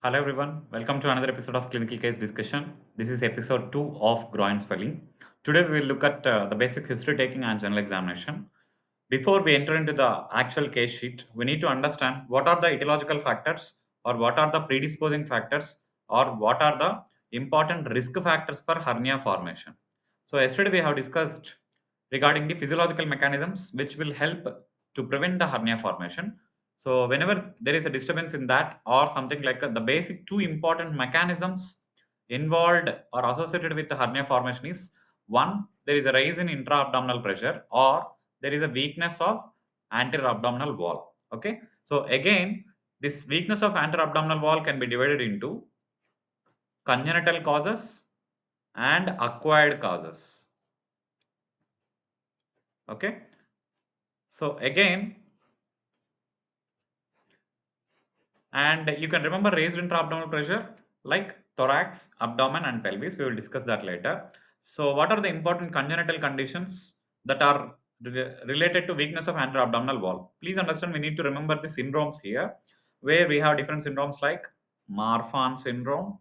Hello everyone, welcome to another episode of Clinical Case Discussion. This is episode 2 of groin swelling. Today we will look at the basic history taking and general examination. Before we enter into the actual case sheet, we need to understand what are the etiological factors or what are the predisposing factors or what are the important risk factors for hernia formation. So yesterday we have discussed regarding the physiological mechanisms which will help to prevent the hernia formation. So whenever there is a disturbance in that or something like the basic two important mechanisms involved or associated with the hernia formation is one, there is a rise in intra-abdominal pressure, or there is a weakness of anterior abdominal wall. Okay, so again, this weakness of anterior abdominal wall can be divided into congenital causes and acquired causes. Okay, so again, and you can remember raised intra-abdominal pressure like thorax, abdomen, and pelvis. We will discuss that later. So, what are the important congenital conditions that are related to weakness of anterior abdominal wall? Please understand, we need to remember the syndromes here, where we have different syndromes like Marfan syndrome,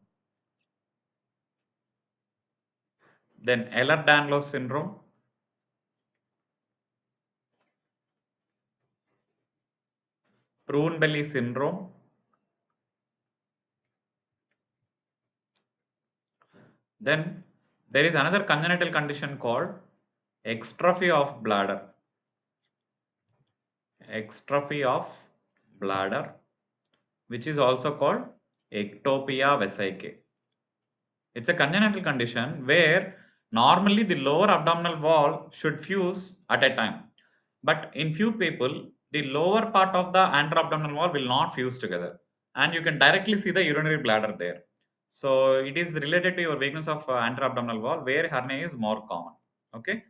then Ehlers-Danlos syndrome, prune belly syndrome, then there is another congenital condition called extrophy of bladder. Extrophy of bladder, which is also called ectopia vesicae. It's a congenital condition where normally the lower abdominal wall should fuse at a time. But in few people, the lower part of the anterabdominal wall will not fuse together. And you can directly see the urinary bladder there. So it is related to your weakness of anterabdominal wall where hernia is more common. Okay.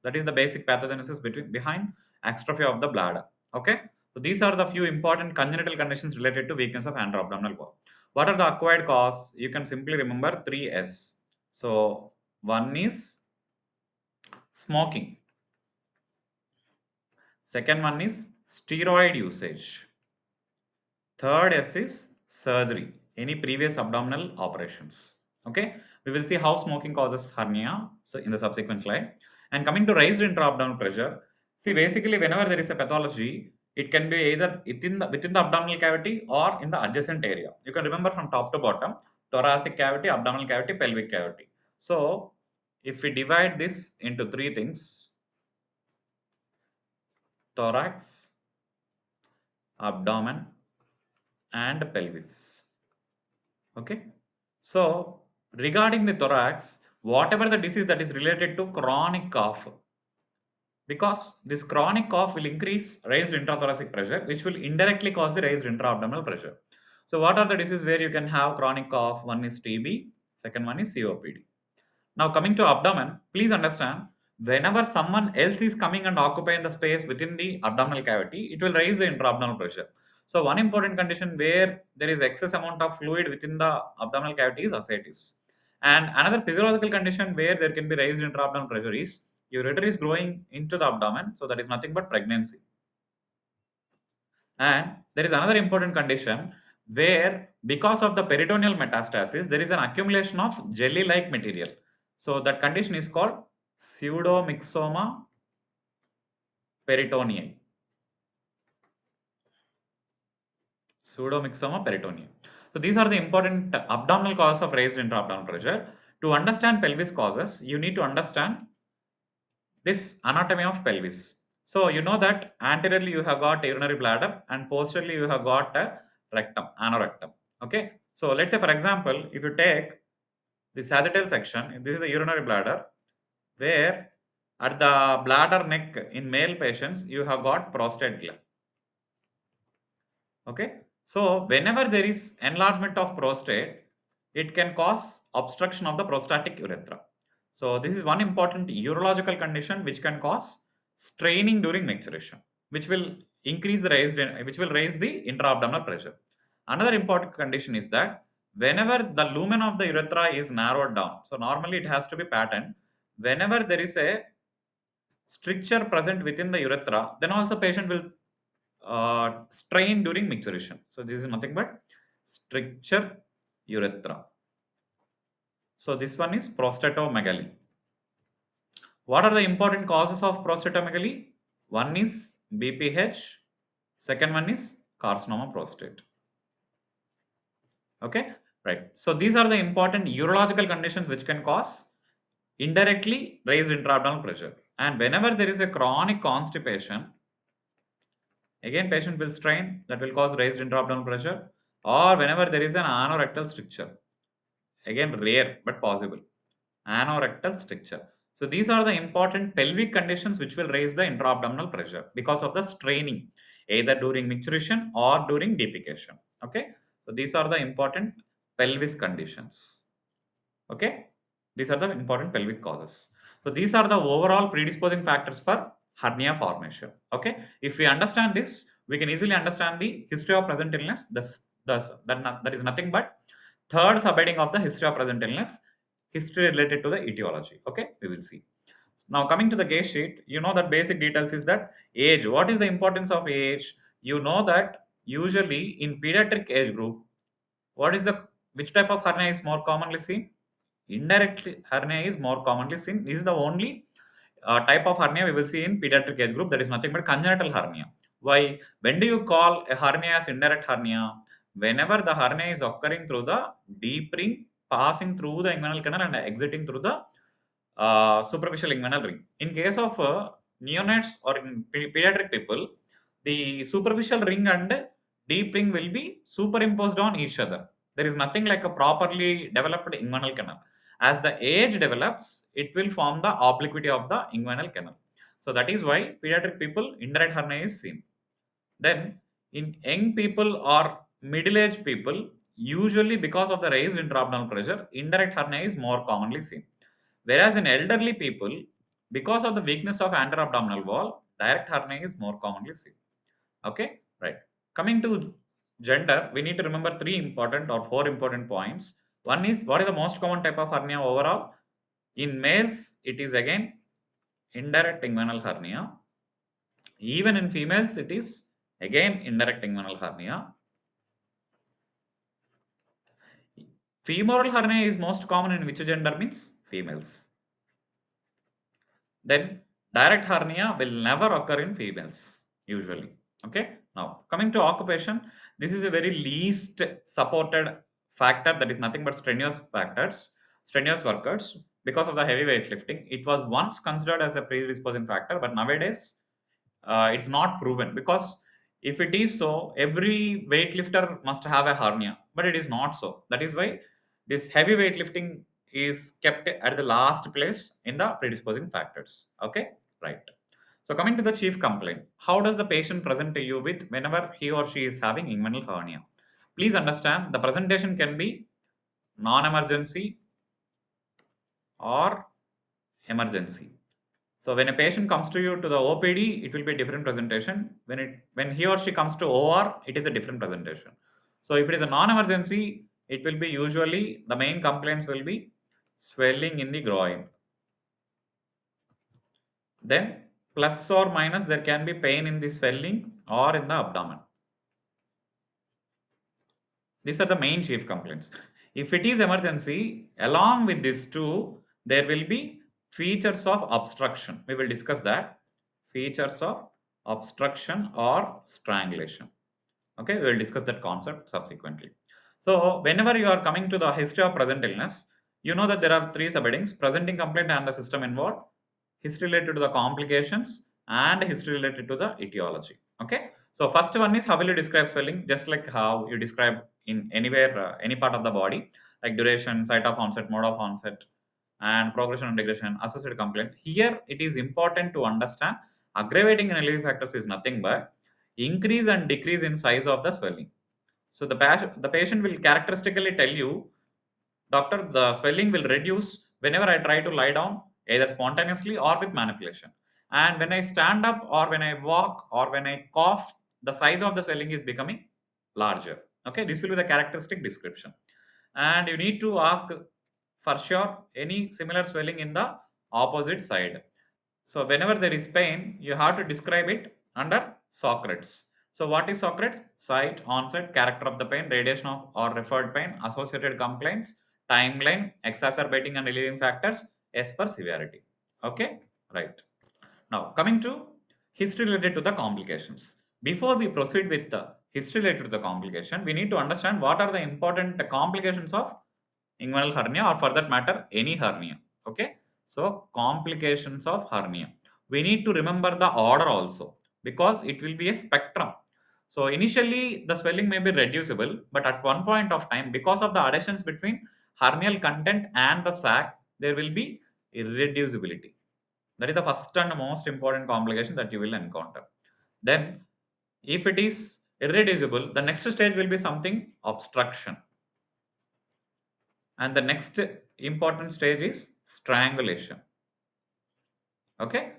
That is the basic pathogenesis behind extrophy of the bladder. Okay. So these are the few important congenital conditions related to weakness of anterabdominal wall. What are the acquired cause? You can simply remember 3S. So one is smoking. Second one is steroid usage. Third S is surgery. Any previous abdominal operations. Okay. We will see how smoking causes hernia in the subsequent slide. And coming to raised intra-abdominal pressure, see basically whenever there is a pathology, it can be either within the abdominal cavity or in the adjacent area. You can remember from top to bottom, thoracic cavity, abdominal cavity, pelvic cavity. So if we divide this into three things, thorax, abdomen, and pelvis. Okay. So regarding the thorax, whatever the disease that is related to chronic cough, because this chronic cough will increase raised intrathoracic pressure, which will indirectly cause the raised intra-abdominal pressure. So what are the diseases where you can have chronic cough? One is TB, second one is COPD. Now coming to abdomen, please understand, whenever someone else is coming and occupying the space within the abdominal cavity, it will raise the intra-abdominal pressure. So one important condition where there is excess amount of fluid within the abdominal cavity is ascites. And another physiological condition where there can be raised intra-abdominal pressure is your uterus is growing into the abdomen, so that is nothing but pregnancy. And there is another important condition where because of the peritoneal metastasis, there is an accumulation of jelly-like material. So that condition is called pseudomyxoma peritonei. Pseudomyxoma peritonei. So these are the important abdominal causes of raised intra-abdominal pressure. To understand pelvis causes, you need to understand this anatomy of pelvis. So you know that anteriorly you have got a urinary bladder and posteriorly you have got a rectum, anorectum. Okay. So let's say for example, if you take the sagittal section, this is the urinary bladder where at the bladder neck in male patients you have got prostate gland. Okay. So whenever there is enlargement of prostate, it can cause obstruction of the prostatic urethra. So this is one important urological condition which can cause straining during menstruation, which will which will raise the intra-abdominal pressure. Another important condition is that whenever the lumen of the urethra is narrowed down, so normally it has to be patterned. Whenever there is a stricture present within the urethra, then also patient will strain during micturition. So this is nothing but stricture urethra. So this one is prostatomegaly. What are the important causes of prostatomegaly? One is BPH, second one is carcinoma prostate. Okay, right. So these are the important urological conditions which can cause indirectly raised intra-abdominal pressure. And whenever there is a chronic constipation, again patient will strain, that will cause raised intra-abdominal pressure. Or whenever there is an anorectal stricture, again rare but possible, anorectal stricture. So these are the important pelvic conditions which will raise the intra-abdominal pressure because of the straining, either during micturition or during defecation. Okay, so these are the important pelvis conditions. Okay, these are the important pelvic causes. So these are the overall predisposing factors for hernia formation. Okay, if we understand this, we can easily understand the history of present illness. That is nothing but third subheading of the history of present illness, history related to the etiology. Okay, we will see. Now coming to the case sheet, you know that basic details is that age. What is the importance of age? You know that usually in pediatric age group, what is the which type of hernia is more commonly seen? Indirect hernia is more commonly seen. This is the only type of hernia we will see in pediatric age group, that is nothing but congenital hernia. Why? When do you call a hernia as indirect hernia? Whenever the hernia is occurring through the deep ring, passing through the inguinal canal and exiting through the superficial inguinal ring. In case of neonates or in pediatric people, the superficial ring and deep ring will be superimposed on each other. There is nothing like a properly developed inguinal canal. As the age develops, it will form the obliquity of the inguinal canal. So that is why pediatric people indirect hernia is seen. Then in young people or middle-aged people, usually because of the raised intra-abdominal pressure, indirect hernia is more commonly seen. Whereas in elderly people, because of the weakness of anterabdominal wall, direct hernia is more commonly seen. Okay, right. Coming to gender, we need to remember three important or four important points. One is, what is the most common type of hernia overall? In males, it is again indirect inguinal hernia. Even in females, it is again indirect inguinal hernia. Femoral hernia is most common in which gender means females. Then direct hernia will never occur in females usually. Okay. Now coming to occupation, this is a very least supported factor, that is nothing but strenuous factors, strenuous workers. Because of the heavy weightlifting, it was once considered as a predisposing factor, but nowadays it's not proven, because if it is so, every weightlifter must have a hernia, but it is not so. That is why this heavy weightlifting is kept at the last place in the predisposing factors. Okay, right. So coming to the chief complaint, how does the patient present to you with whenever he or she is having inguinal hernia? Please understand, the presentation can be non-emergency or emergency. So when a patient comes to you to the OPD, it will be a different presentation. When he or she comes to OR, it is a different presentation. So if it is a non-emergency, it will be usually the main complaints will be swelling in the groin. Then plus or minus there can be pain in the swelling or in the abdomen. These are the main chief complaints. If it is emergency, along with these two, there will be features of obstruction. We will discuss that. Features of obstruction or strangulation. Okay, we will discuss that concept subsequently. So, whenever you are coming to the history of present illness, you know that there are three subheadings: presenting complaint and the system involved, history related to the complications, and history related to the etiology. Okay, so first one is how will you describe swelling, just like how you describe in anywhere, any part of the body, like duration, site of onset, mode of onset, and progression and regression, associated complaint. Here it is important to understand aggravating and relieving factors is nothing but increase and decrease in size of the swelling. So the patient will characteristically tell you, doctor, the swelling will reduce whenever I try to lie down, either spontaneously or with manipulation. And when I stand up or when I walk or when I cough, the size of the swelling is becoming larger. Okay, this will be the characteristic description. And you need to ask for sure any similar swelling in the opposite side. So whenever there is pain, you have to describe it under Socrates. So what is Socrates? Site, onset, character of the pain, radiation of or referred pain, associated complaints, timeline, exacerbating and relieving factors, S for severity. Okay, right. Now coming to history related to the complications. Before we proceed with the history related to the complication, we need to understand what are the important complications of inguinal hernia or for that matter any hernia. Okay, so complications of hernia. We need to remember the order also because it will be a spectrum. So initially the swelling may be reducible, but at one point of time, because of the adhesions between hernial content and the sac, there will be irreducibility. That is the first and most important complication that you will encounter. Then, if it is irreducible, the next stage will be something obstruction, and the next important stage is strangulation. Okay,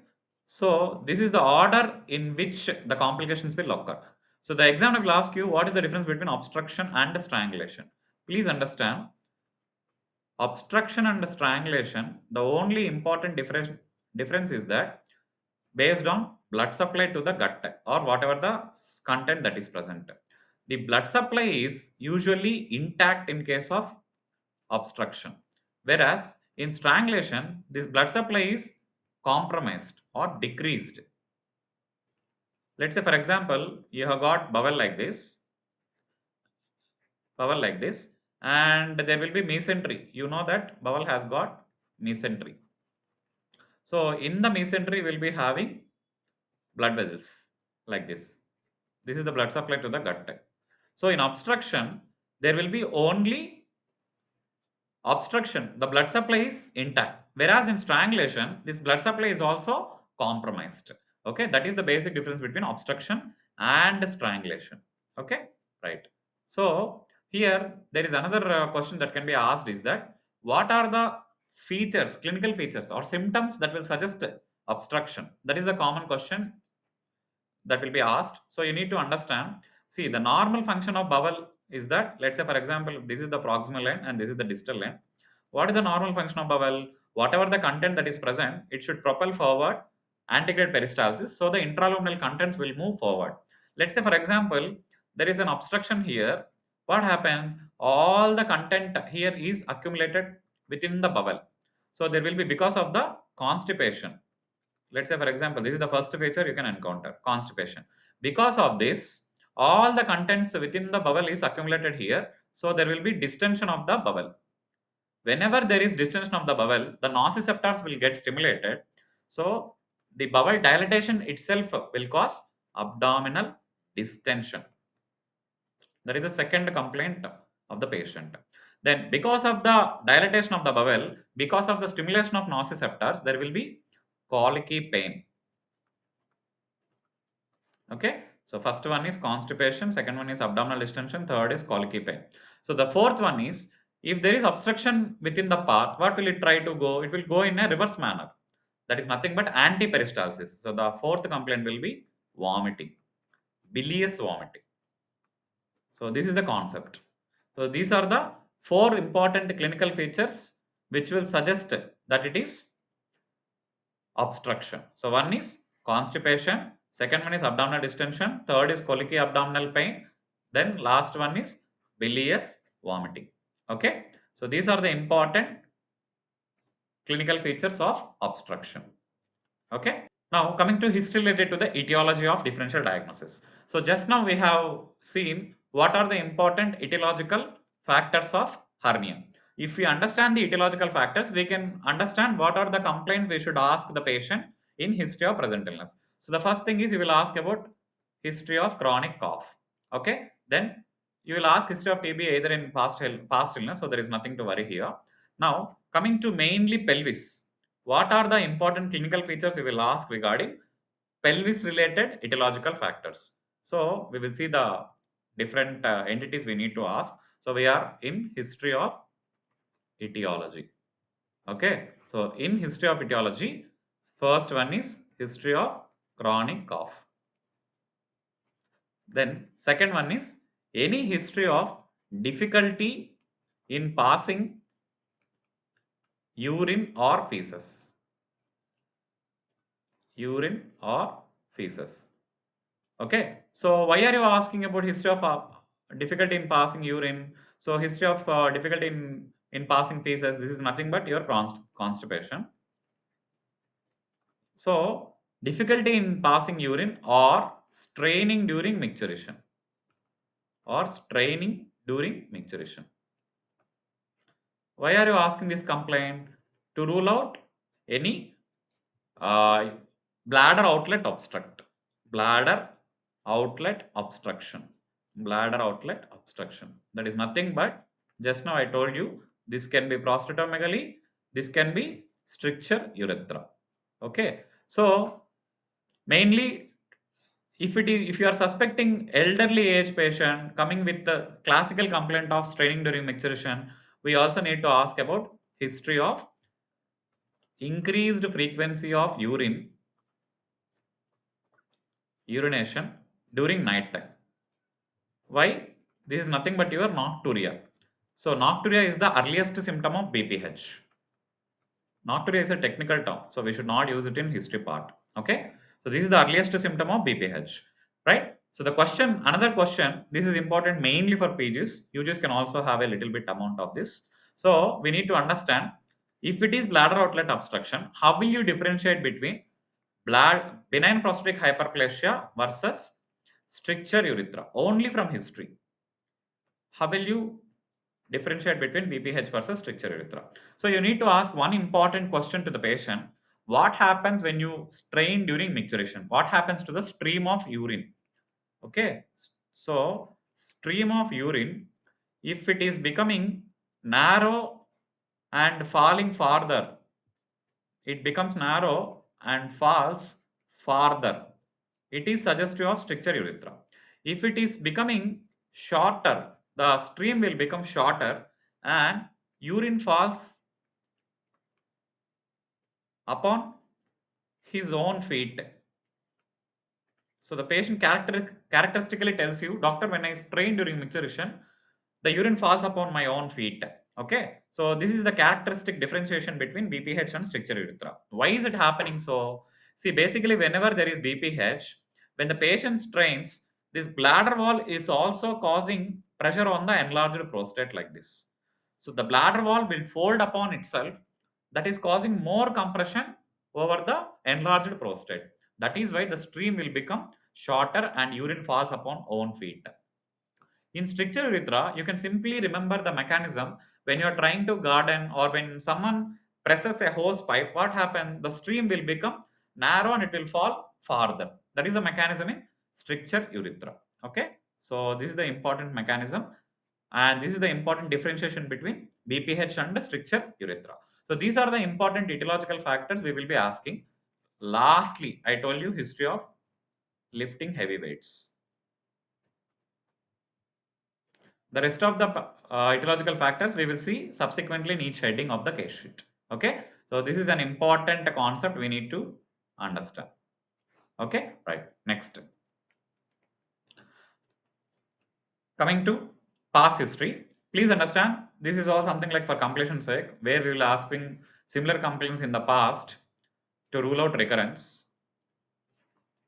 so this is the order in which the complications will occur. So the examiner will ask you what is the difference between obstruction and strangulation. Please understand, obstruction and strangulation, the only important difference is that based on blood supply to the gut or whatever the content that is present. The blood supply is usually intact in case of obstruction, whereas in strangulation, this blood supply is compromised or decreased. Let's say, for example, you have got bowel like this, and there will be mesentery. You know that bowel has got mesentery. So, in the mesentery, we'll be having blood vessels like this. This is the blood supply to the gut. So in obstruction, there will be only obstruction. The blood supply is intact. Whereas in strangulation, this blood supply is also compromised. Okay, that is the basic difference between obstruction and strangulation. Okay, right. So here there is another question that can be asked is that what are the features, clinical features or symptoms that will suggest obstruction? That is the common question that will be asked. So you need to understand. See, the normal function of bowel is that, let's say, for example, this is the proximal line and this is the distal line. What is the normal function of bowel? Whatever the content that is present, it should propel forward antegrade peristalsis. So the intraluminal contents will move forward. Let's say, for example, there is an obstruction here. What happens? All the content here is accumulated within the bowel. So there will be because of the constipation. Let's say, for example, this is the first feature you can encounter, constipation. Because of this, all the contents within the bowel is accumulated here. So there will be distension of the bowel. Whenever there is distension of the bowel, the nociceptors will get stimulated. So the bowel dilatation itself will cause abdominal distension. That is the second complaint of the patient. Then because of the dilatation of the bowel, because of the stimulation of nociceptors, there will be colicky pain. Okay, so first one is constipation, second one is abdominal distension, third is colicky pain. So the fourth one is, if there is obstruction within the path, what will it try to go? It will go in a reverse manner. That is nothing but antiperistalsis. So the fourth complaint will be vomiting, bilious vomiting. So this is the concept. So these are the four important clinical features which will suggest that it is obstruction. So one is constipation, second one is abdominal distension, third is colicky abdominal pain, then last one is bilious vomiting. Okay, so these are the important clinical features of obstruction. Okay, now coming to history related to the etiology of differential diagnosis. So just now we have seen what are the important etiological factors of hernia. If we understand the etiological factors, we can understand what are the complaints we should ask the patient in history of present illness. So the first thing is you will ask about history of chronic cough. Okay, then you will ask history of TB either in past illness, so there is nothing to worry here. Now coming to mainly pelvis, what are the important clinical features you will ask regarding pelvis related etiological factors? So we will see the different entities we need to ask. So we are in history of etiology. Okay, so in history of etiology, first one is history of chronic cough. Then second one is any history of difficulty in passing urine or feces. Urine or feces. Okay, so why are you asking about history of difficulty in passing urine? So history of difficulty in passing feces. This is nothing but your constipation. So difficulty in passing urine or straining during micturition or straining during micturition. Why are you asking this complaint? To rule out any uh, bladder outlet obstruct. Bladder outlet obstruction. Bladder outlet obstruction. That is nothing but, just now I told you, this can be prostatomegaly, this can be stricture urethra. Okay. So mainly, if you are suspecting elderly age patient coming with the classical complaint of straining during micturition, we also need to ask about history of increased frequency of urination during night time. Why? This is nothing but your nocturia. So nocturia is the earliest symptom of BPH. Nocturia is a technical term, so we should not use it in history part. Okay, so this is the earliest symptom of BPH, right? So the question, another question, this is important mainly for PGs. UGs can also have a little bit amount of this. So we need to understand, if it is bladder outlet obstruction, how will you differentiate between benign prostatic hyperplasia versus stricture urethra? Only from history. How will you differentiate between BPH versus stricture urethra? So you need to ask one important question to the patient. What happens when you strain during micturition? What happens to the stream of urine? Okay. So stream of urine, if it is becoming narrow and falling farther, it becomes narrow and falls farther, it is suggestive of stricture urethra. If it is becoming shorter, the stream will become shorter and urine falls upon his own feet. So the patient characteristically tells you, doctor, when I strain during micturition, the urine falls upon my own feet. Okay, so this is the characteristic differentiation between BPH and stricture urethra. Why is it happening so? See, basically, whenever there is BPH, when the patient strains, this bladder wall is also causing pressure on the enlarged prostate like this. So the bladder wall will fold upon itself, that is causing more compression over the enlarged prostate. That is why the stream will become shorter and urine falls upon own feet. In stricture urethra, you can simply remember the mechanism. When you are trying to garden or when someone presses a hose pipe, what happens? The stream will become narrow and it will fall farther. That is the mechanism in stricture urethra. Okay, so this is the important mechanism, and this is the important differentiation between BPH and the stricture urethra. So these are the important etiological factors we will be asking. Lastly, I told you history of lifting heavy weights. The rest of the etiological factors we will see subsequently in each heading of the case sheet. Okay, so this is an important concept we need to understand. Okay, right. Next, coming to past history, please understand this is all something like for completion sake, where we will asking similar complaints in the past to rule out recurrence.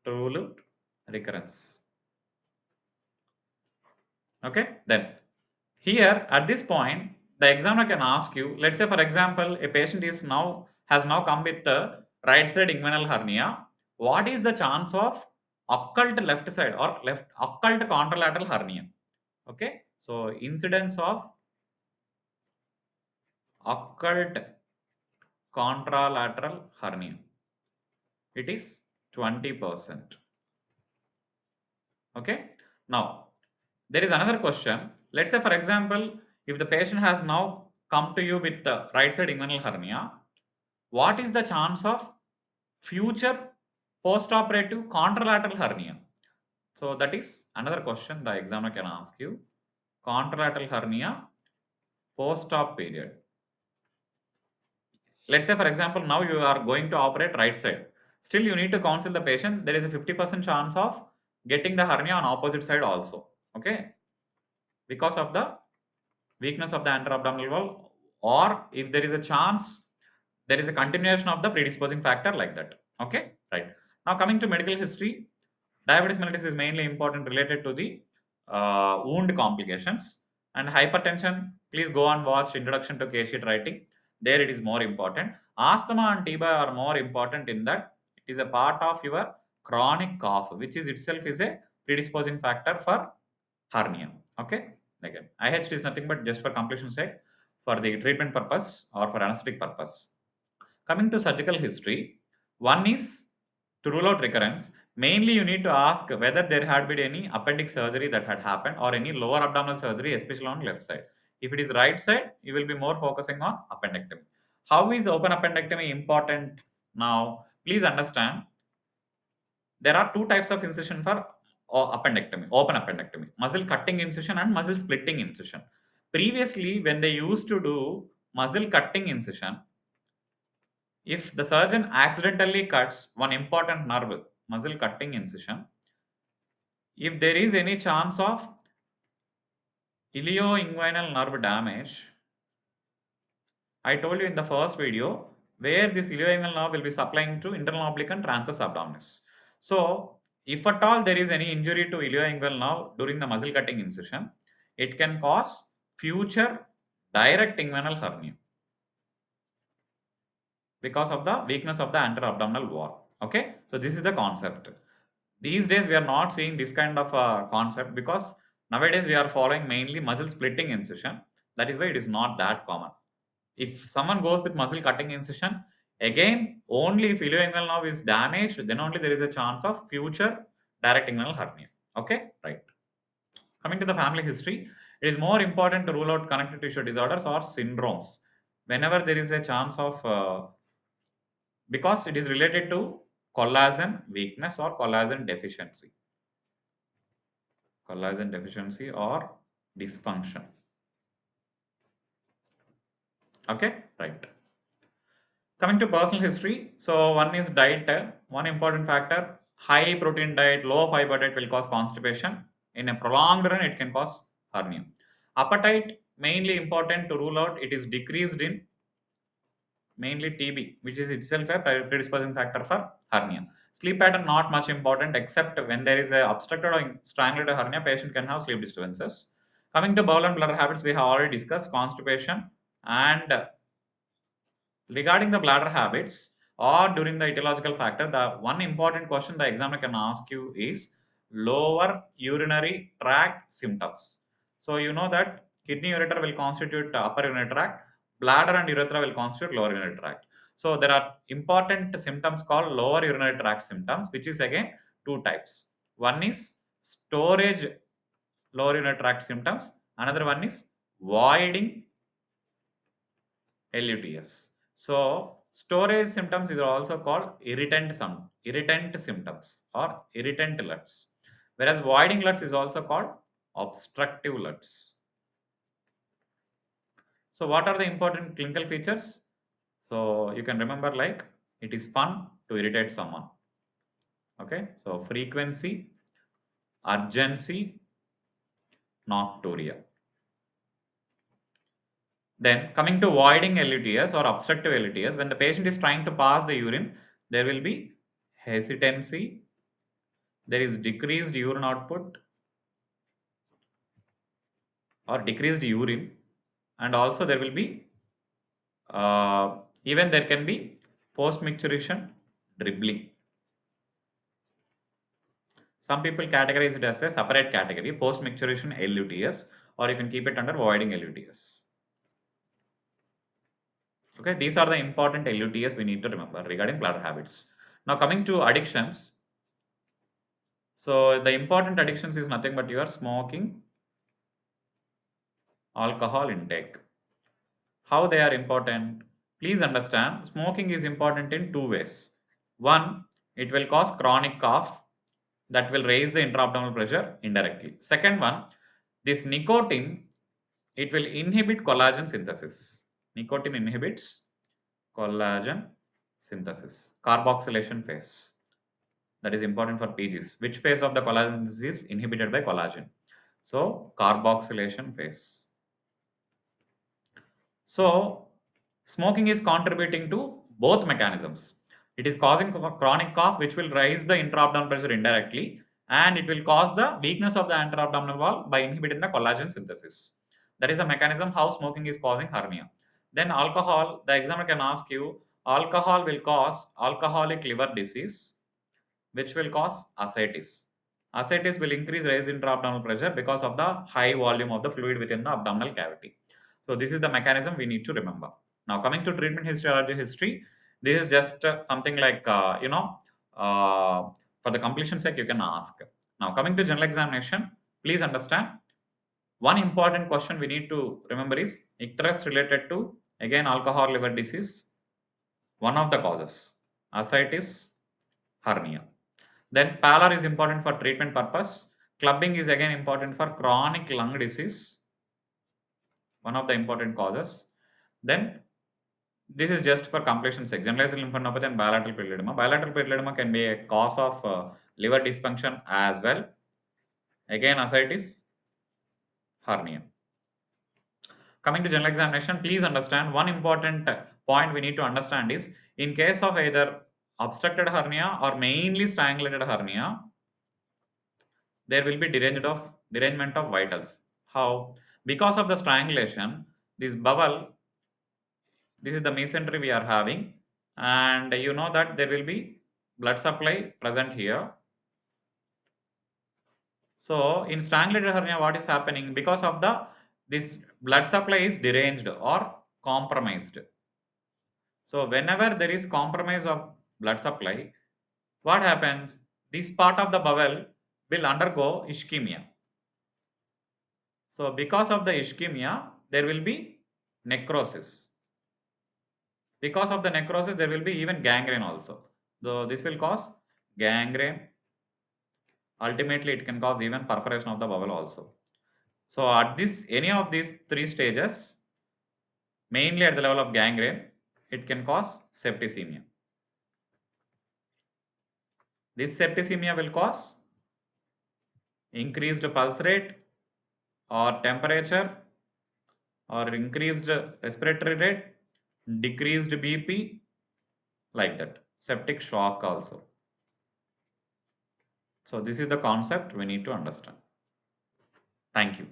To rule out recurrence. Okay, then here at this point, the examiner can ask you, let's say for example, a patient is now has now come with the right side inguinal hernia. What is the chance of occult left side or left occult contralateral hernia? Okay, so incidence of occult contralateral hernia, it is 20%. Okay, now there is another question. Let's say for example, if the patient has now come to you with the right side inguinal hernia, what is the chance of future post-operative contralateral hernia? So that is another question the examiner can ask you. Contralateral hernia post-op period. Let's say for example, now you are going to operate right side. Still you need to counsel the patient. There is a 50% chance of getting the hernia on opposite side also. Okay, because of the weakness of the anterabdominal wall, or if there is a chance there is a continuation of the predisposing factor like that. Okay, right. Now coming to medical history, Diabetes mellitus is mainly important related to the wound complications. And hypertension, please go and watch Introduction to Case Sheet Writing. There it is more important. Asthma and TB are more important in that it is a part of your chronic cough, which is itself is a predisposing factor for hernia. Okay. Again, IHT is nothing but just for completion sake, for the treatment purpose or for anesthetic purpose. Coming to surgical history, one is to rule out recurrence. Mainly, you need to ask whether there had been any appendix surgery that had happened or any lower abdominal surgery, especially on left side. If it is right side, you will be more focusing on appendectomy. How is open appendectomy important? Now, please understand there are two types of incision for appendectomy, open appendectomy: muscle cutting incision and muscle splitting incision. Previously, when they used to do muscle cutting incision, if the surgeon accidentally cuts one important nerve, muscle cutting incision, if there is any chance of ilioinguinal nerve damage, I told you in the first video where this ilioinguinal nerve will be supplying to internal oblique and transverse abdominis. So, if at all there is any injury to ilioinguinal nerve during the muscle cutting incision, it can cause future direct inguinal hernia because of the weakness of the anterabdominal wall. Okay, so this is the concept. These days we are not seeing this kind of concept because nowadays we are following mainly muscle splitting incision. That is why it is not that common. If someone goes with muscle cutting incision, again only if ilioinguinal nerve is damaged, then only there is a chance of future direct inguinal hernia. Okay, right. Coming to the family history, it is more important to rule out connective tissue disorders or syndromes whenever there is a chance of because it is related to collagen weakness or collagen deficiency or dysfunction. Okay, right. Coming to personal history, so one is diet. One important factor: high protein diet, low fiber diet will cause constipation. In a prolonged run, it can cause hernia. Appetite mainly important to rule out. It is decreased in mainly TB, which is itself a predisposing factor for hernia. Sleep pattern not much important except when there is a obstructed or strangulated hernia, patient can have sleep disturbances. Coming to bowel and bladder habits, we have already discussed constipation. And regarding the bladder habits or during the etiological factor, the one important question the examiner can ask you is lower urinary tract symptoms. So you know that kidney ureter will constitute upper urinary tract, bladder and urethra will constitute lower urinary tract. So there are important symptoms called lower urinary tract symptoms, which is again two types. One is storage lower urinary tract symptoms, another one is voiding LUTS. So storage symptoms is also called irritant symptoms or irritant LUTs, whereas voiding LUTs is also called obstructive LUTs. So what are the important clinical features? So you can remember like it is fun to irritate someone. Okay, so frequency, urgency, nocturia. Then coming to voiding LUTS or obstructive LUTS, when the patient is trying to pass the urine, there will be hesitancy, there is decreased urine output or decreased urine, and also there will be even there can be post micturition dribbling. Some people categorize it as a separate category, post micturition LUTS, or you can keep it under voiding LUTS. Okay, these are the important LUTS we need to remember regarding bladder habits. Now coming to addictions. So the important addictions is nothing but your smoking, alcohol intake. How they are important? Please understand, smoking is important in two ways. One, it will cause chronic cough that will raise the intra-abdominal pressure indirectly. Second one, this nicotine, it will inhibit collagen synthesis. Nicotine inhibits collagen synthesis, carboxylation phase. That is important for PGs. Which phase of the collagen synthesis is inhibited by collagen? So, carboxylation phase. So, smoking is contributing to both mechanisms. It is causing chronic cough, which will raise the intra-abdominal pressure indirectly, and it will cause the weakness of the anterabdominal wall by inhibiting the collagen synthesis. That is the mechanism how smoking is causing hernia. Then alcohol, the examiner can ask you, alcohol will cause alcoholic liver disease, which will cause ascites. Ascites will increase raised intra-abdominal pressure because of the high volume of the fluid within the abdominal cavity. So this is the mechanism we need to remember. Now coming to treatment history, allergy history, this is just something like for the completion sake you can ask. Now coming to general examination, please understand one important question we need to remember is icterus related to again alcohol liver disease, one of the causes, ascites, hernia. Then pallor is important for treatment purpose. Clubbing is again important for chronic lung disease, one of the important causes. Then this is just for completion sake. Generalized lymphadenopathy and bilateral pedal. Bilateral pedal can be a cause of liver dysfunction as well. Again, ascites, hernia. Coming to general examination, please understand one important point we need to understand is in case of either obstructed hernia or mainly strangulated hernia, there will be derangement of vitals. How? Because of the strangulation, this bowel, this is the mesentery we are having, and you know that there will be blood supply present here. So in strangulated hernia, what is happening? Because of the this blood supply is deranged or compromised. So whenever there is compromise of blood supply, what happens? This part of the bowel will undergo ischemia. So because of the ischemia, there will be necrosis. Because of the necrosis, there will be even gangrene also. So this will cause gangrene. Ultimately, it can cause even perforation of the bowel also. So at this any of these three stages, mainly at the level of gangrene, it can cause septicemia. This septicemia will cause increased pulse rate or temperature or increased respiratory rate, decreased BP, like that. Septic shock also. So this is the concept we need to understand. Thank you.